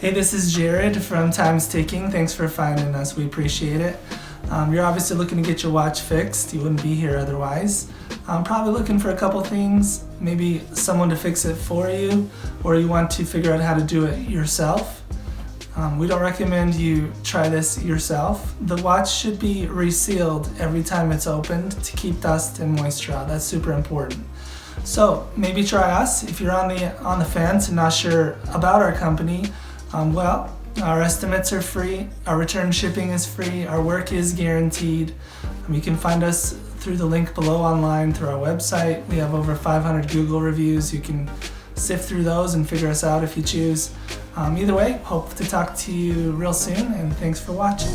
Hey, this is Jared from Time's Ticking. Thanks for finding us. We appreciate it. You're obviously looking to get your watch fixed. You wouldn't be here otherwise. Probably looking for a couple things, maybe someone to fix it for you, or you want to figure out how to do it yourself. We don't recommend you try this yourself. The watch should be resealed every time it's opened to keep dust and moisture out. That's super important. So maybe try us. If you're on the fence and not sure about our company, our estimates are free, our return shipping is free, our work is guaranteed. You can find us through the link below online through our website. We have over 500 Google reviews. You can sift through those and figure us out if you choose. Either way, hope to talk to you real soon, and thanks for watching.